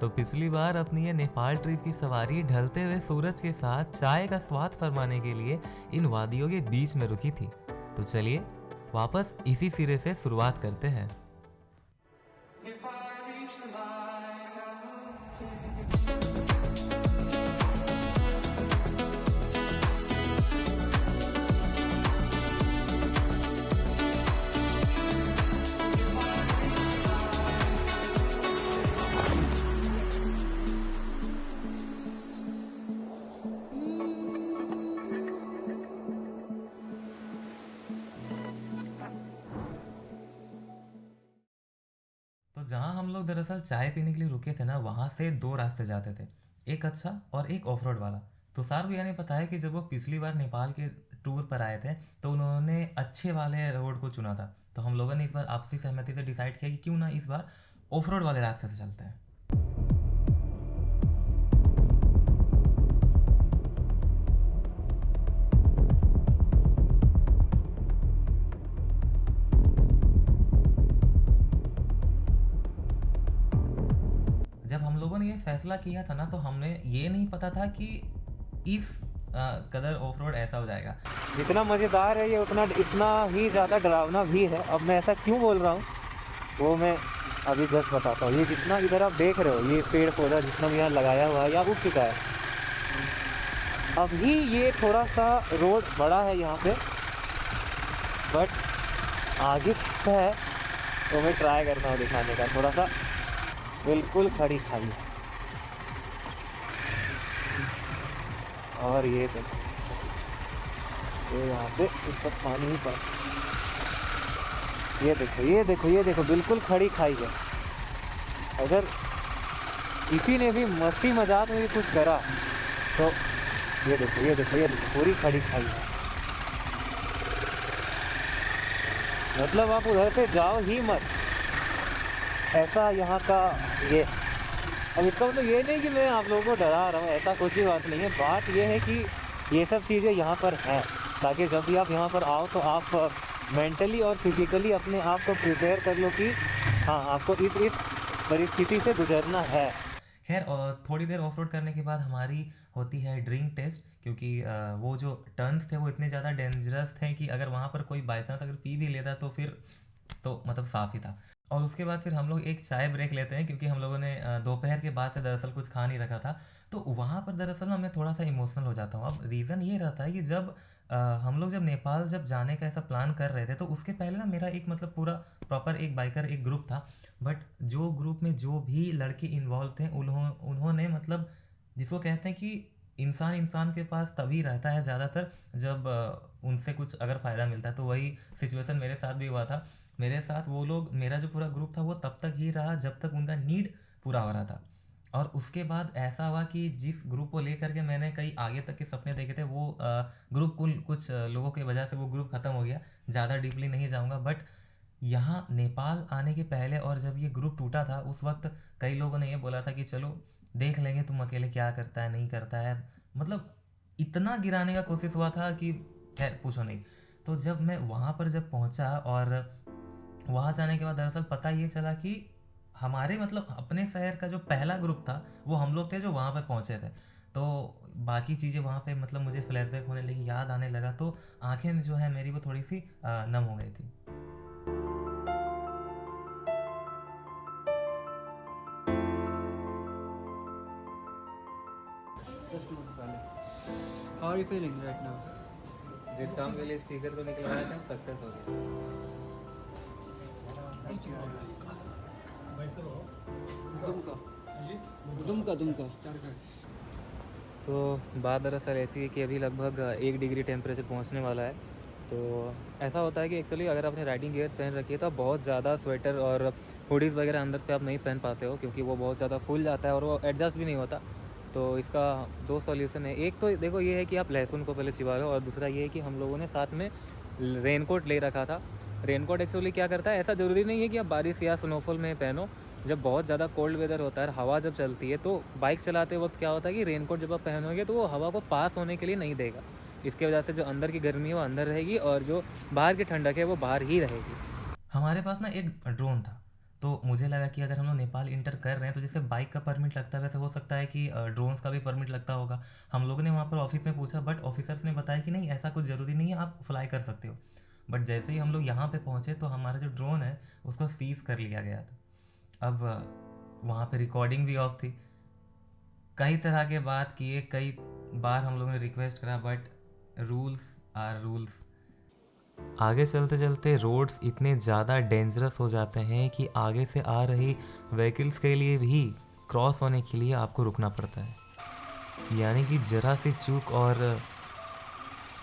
तो पिछली बार अपनी ये नेपाल ट्रिप की सवारी ढलते हुए सूरज के साथ चाय का स्वाद फरमाने के लिए इन वादियों के बीच में रुकी थी। तो चलिए वापस इसी सिरे से शुरुआत करते हैं। तो जहाँ हम लोग दरअसल चाय पीने के लिए रुके थे ना, वहाँ से दो रास्ते जाते थे, एक अच्छा और एक ऑफ रोड वाला। तुषार भैया ने बताया कि जब वो पिछली बार नेपाल के टूर पर आए थे तो उन्होंने अच्छे वाले रोड को चुना था। तो हम लोगों ने इस बार आपसी सहमति से डिसाइड किया कि क्यों ना इस बार ऑफ रोड वाले रास्ते से चलते हैं। जब हम लोगों ने ये फैसला किया था ना, तो हमने ये नहीं पता था कि इस कदर ऑफ रोड ऐसा हो जाएगा। जितना मज़ेदार है ये उतना इतना ही ज़्यादा डरावना भी है। अब मैं ऐसा क्यों बोल रहा हूँ वो मैं अभी जस्ट बताता हूँ। ये जितना इधर आप देख रहे हो, ये पेड़ पौधा जितना भी यहाँ लगाया हुआ है या उग चुका है, अभी ये थोड़ा सा रोड बड़ा है यहाँ पे, बट आगे से है तो मैं ट्राई करता हूँ दिखाने का। थोड़ा सा बिल्कुल खड़ी खाई और ये देखो, ये यहाँ पे इस पर पानी ही पड़ा। ये देखो ये देखो ये देखो, बिल्कुल खड़ी खाई है। अगर किसी ने भी मस्ती मजाक में भी कुछ करा तो ये देखो ये देखो ये देखो, पूरी खड़ी खाई है। मतलब आप उधर से जाओ ही मत, ऐसा यहाँ का ये। अब इसका मतलब ये नहीं कि मैं आप लोगों को डरा रहा हूँ, ऐसा कुछ भी बात नहीं है। बात ये है कि ये सब चीज़ें यहाँ पर हैं, ताकि जब भी आप यहाँ पर आओ तो आप मेंटली और फिजिकली अपने आप को प्रिपेयर कर लो कि हाँ, आपको इस परिस्थिति से गुजरना है। खैर, और थोड़ी देर ऑफ रोड करने के बाद हमारी होती है ड्रिंक टेस्ट, क्योंकि वो जो टर्न्स थे वो इतने ज़्यादा डेंजरस थे कि अगर वहाँ पर कोई बाई चांस अगर पी भी लेता तो फिर तो मतलब साफ ही था। और उसके बाद फिर हम लोग एक चाय ब्रेक लेते हैं, क्योंकि हम लोगों ने दोपहर के बाद से दरअसल कुछ खा नहीं रखा था। तो वहाँ पर दरअसल ना मैं थोड़ा सा इमोशनल हो जाता हूँ। अब रीज़न ये रहता है कि जब हम लोग जब नेपाल जब जाने का ऐसा प्लान कर रहे थे, तो उसके पहले ना मेरा एक मतलब पूरा प्रॉपर एक बाइकर एक ग्रुप था। बट जो ग्रुप में जो भी लड़के इन्वॉल्व थे उन्होंने मतलब जिसको कहते हैं कि इंसान इंसान के पास तभी रहता है ज़्यादातर जब उनसे कुछ अगर फ़ायदा मिलता है। तो वही सिचुएशन मेरे साथ भी हुआ था। मेरे साथ वो लोग, मेरा जो पूरा ग्रुप था वो तब तक ही रहा जब तक उनका नीड पूरा हो रहा था। और उसके बाद ऐसा हुआ कि जिस ग्रुप को लेकर के मैंने कई आगे तक के सपने देखे थे, वो ग्रुप कुछ लोगों की वजह से वो ग्रुप ख़त्म हो गया। ज़्यादा डीपली नहीं जाऊँगा, बट यहाँ नेपाल आने के पहले और जब ये ग्रुप टूटा था उस वक्त कई लोगों ने ये बोला था कि चलो देख लेंगे तुम अकेले क्या करता है नहीं करता है। मतलब इतना गिराने का कोशिश हुआ था कि खैर पूछो नहीं। तो जब मैं वहाँ पर जब पहुँचा और वहाँ जाने के बाद दरअसल पता ये चला कि हमारे मतलब अपने शहर का जो पहला ग्रुप था वो हम लोग थे जो वहाँ पर पहुँचे थे। तो बाकी चीज़ें वहाँ पे मतलब मुझे फ्लैशबैक होने लगी, याद आने लगा, तो आंखें में जो है मेरी वो थोड़ी सी नम हो गई थी। Just a moment, पहले। How are you feeling right now? जिस काम के लिए स्टिकर को निकलवाया था सक्सेस हो गया। दुमका। तो बात दरअसल ऐसी है कि अभी लगभग 1 डिग्री टेम्परेचर पहुंचने वाला है। तो ऐसा होता है कि एक्चुअली अगर आपने राइडिंग गियर्स पहन रखी है तो आप बहुत ज़्यादा स्वेटर और हुडीज़ वगैरह अंदर पे आप नहीं पहन पाते हो, क्योंकि वो बहुत ज़्यादा फूल जाता है और वो एडजस्ट भी नहीं होता। तो इसका 2 सॉल्यूशन है। एक तो देखो ये है कि आप लहसुन को पहले चिबा लो, और दूसरा ये है कि हम लोगों ने साथ में रेनकोट ले रखा था। रेनकोट एक्चुअली क्या करता है, ऐसा ज़रूरी नहीं है कि आप बारिश या स्नोफॉल में पहनो। जब बहुत ज़्यादा कोल्ड वेदर होता है, हवा जब चलती है, तो बाइक चलाते वक्त क्या होता है कि रेनकोट जब आप पहनोगे तो वो हवा को पास होने के लिए नहीं देगा। इसके वजह से जो अंदर की गर्मी है वो अंदर रहेगी और जो बाहर की ठंडक है वो बाहर ही रहेगी। हमारे पास ना एक ड्रोन था, तो मुझे लगा कि अगर हम लोग नेपाल इंटर कर रहे हैं तो जैसे बाइक का परमिट लगता है वैसे हो सकता है कि ड्रोन्स का भी परमिट लगता होगा। हम लोगों ने वहाँ पर ऑफिस में पूछा बट ऑफिसर्स ने बताया कि नहीं ऐसा कुछ ज़रूरी नहीं है, आप फ्लाई कर सकते हो। बट जैसे ही हम लोग यहाँ पे पहुँचे तो हमारा जो ड्रोन है उसको सीज कर लिया गया था। अब वहाँ पे रिकॉर्डिंग भी ऑफ थी। कई तरह के बात किए, कई बार हम लोगों ने रिक्वेस्ट करा बट रूल्स आर रूल्स। आगे चलते चलते रोड्स इतने ज़्यादा डेंजरस हो जाते हैं कि आगे से आ रही व्हीकल्स के लिए भी क्रॉस होने के लिए आपको रुकना पड़ता है, यानी कि ज़रा सी चूक और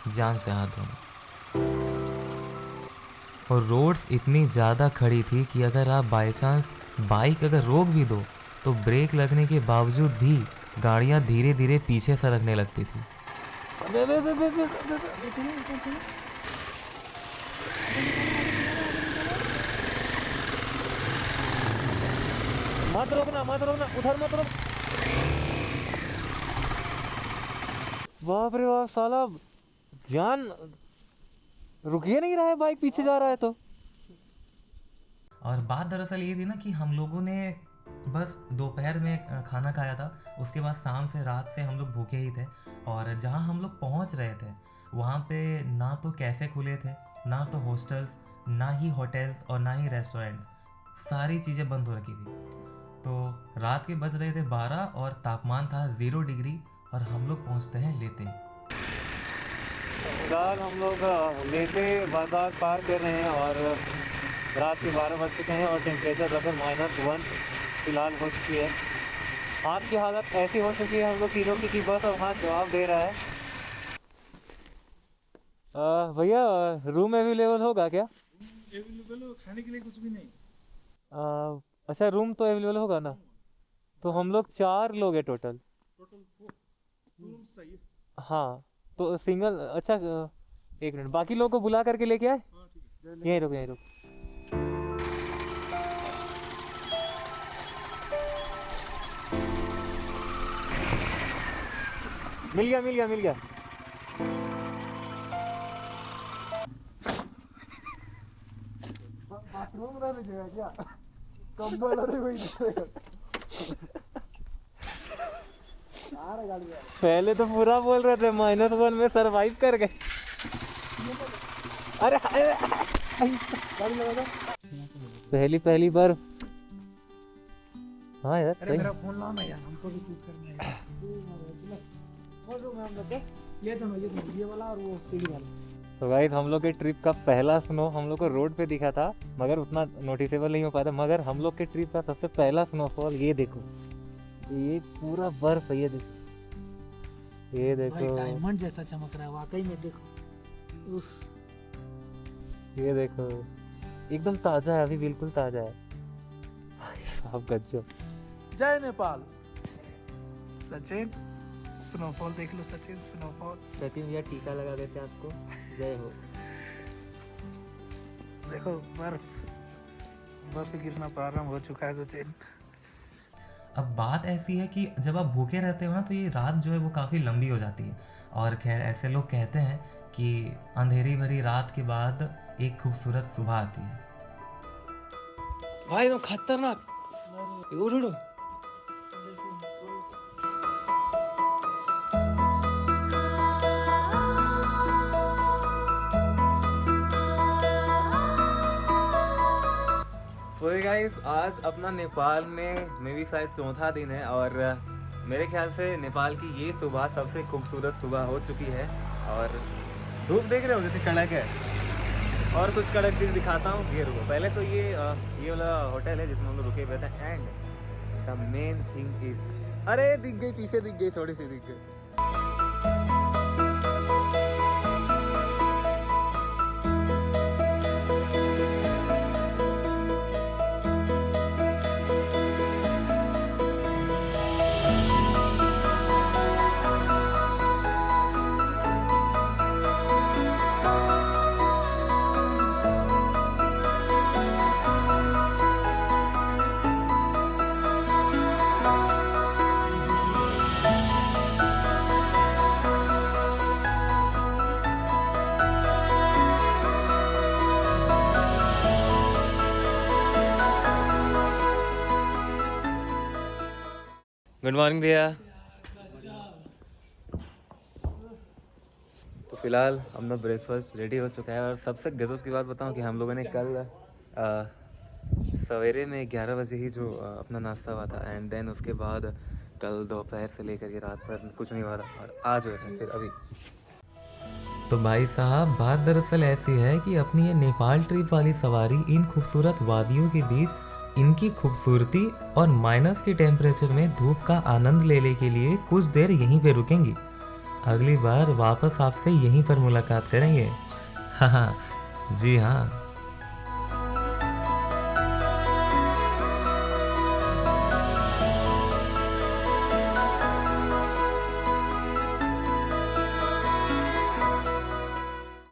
जान से हाथ धोना। और रोड्स इतनी ज़्यादा खड़ी थी कि अगर आप बाई चांस बाइक अगर रोक भी दो तो ब्रेक लगने के बावजूद भी गाड़ियाँ धीरे धीरे पीछे सरकने लगती थी। मत रोकना उधर मत रोक। बाप रे बाप, साला जान रुक ही नहीं रहा है, बाइक पीछे जा रहा है तो। और बात दरअसल ये थी ना कि हम लोगों ने बस दोपहर में खाना खाया था, उसके बाद शाम से रात से हम लोग भूखे ही थे। और जहाँ हम लोग पहुँच रहे थे वहाँ पे ना तो कैफ़े खुले थे, ना तो हॉस्टल्स, ना ही होटल्स और ना ही रेस्टोरेंट्स, सारी चीज़ें बंद हो रखी थी। तो रात के बज रहे थे 12 और तापमान था 0 डिग्री और हम लोग पहुँचते हैं लेते। फिलहाल हम लोग लेते बाजार पार कर रहे हैं और रात के 12 बज चुके हैं और टेम्परेचर लगभग -1 फिलहाल हो चुकी है। हाथ की हालत ऐसी हो चुकी है हम लोग तीनों की कि बस अब हाथ जवाब दे रहा है। भैया रूम अवेलेबल होगा क्या? अवेलेबल हो, खाने के लिए कुछ भी नहीं। अच्छा रूम तो अवेलेबल होगा ना? तो हम लोग 4 लोग हैं टोटल। टोटल 4 रूम्स चाहिए। हाँ तो सिंगल, अच्छा एक मिनट, बाकी लोगों को बुला करके लेके आए। हाँ ठीक है। यहीं रुक। मिल गया। बाथरूम रहने जगह क्या? कंबल अरे वही पहले तो पूरा बोल रहे थे -1 में सरवाइव कर गए। अरे गाड़ी लगा दो। पहली बार। हाँ यार अरे मेरा फोन लाओ ना यार, हमको भी शूट करना है। और रूम है हम लोग के, ये दोनों ये वाला और वो सीढ़ी वाला। तो गाइस हम लोग के ट्रिप का पहला स्नो हम लोग को रोड पे दिखा था मगर उतना नोटिसेबल नहीं हो पाया था। मगर हम लोग के ट्रिप का सबसे पहला स्नोफॉल ये देखो, ये पूरा बर्फ है। ये देखो डायमंड जैसा चमक रहा है वाकई में, देखो। उफ, ये देखो एकदम ताजा है, अभी बिल्कुल ताजा है। साहब गज्जब। जय नेपाल। सचिन स्नोफॉल देख लो, सचिन स्नोफॉल। सचिन भैया टीका लगा देते हैं आपको। जय हो। देखो बर्फ गिरना प्रारंभ हो चुका है सचिन। अब बात ऐसी है कि जब आप भूखे रहते हो ना तो ये रात जो है वो काफ़ी लंबी हो जाती है। और खैर ऐसे लोग कहते हैं कि अंधेरी भरी रात के बाद एक खूबसूरत सुबह आती है। भाई तो खतरनाक। उठो सो गाइस, आज अपना नेपाल में मेरी शायद चौथा दिन है और मेरे ख्याल से नेपाल की ये सुबह सबसे खूबसूरत सुबह हो चुकी है। और धूप देख रहे हो कितनी कड़क है। और कुछ कड़क चीज़ दिखाता हूँ, ये रुको। पहले तो ये वाला होटल है जिसमें हम लोग रुके हुए थे। And the main thing is, अरे दिख गई, पीछे दिख गई, थोड़ी सी दिख गई। गुड मॉर्निंग भैया। तो फिलहाल अपना ब्रेकफास्ट रेडी हो चुका है और सबसे गजब की बात बताऊं कि हम लोगों ने कल सवेरे में 11 बजे ही जो अपना नाश्ता हुआ था एंड देन उसके बाद कल दोपहर से लेकर के रात भर कुछ नहीं हुआ था और आज हुआ था फिर अभी। तो भाई साहब बात दरअसल ऐसी है कि अपनी ये नेपाल ट्रिप वाली सवारी इन खूबसूरत वादियों के बीच इनकी खूबसूरती और माइनस के टेम्परेचर में धूप का आनंद लेने के लिए कुछ देर यहीं पे रुकेंगी। अगली बार वापस आपसे यहीं पर मुलाकात करेंगे। हाँ जी हाँ।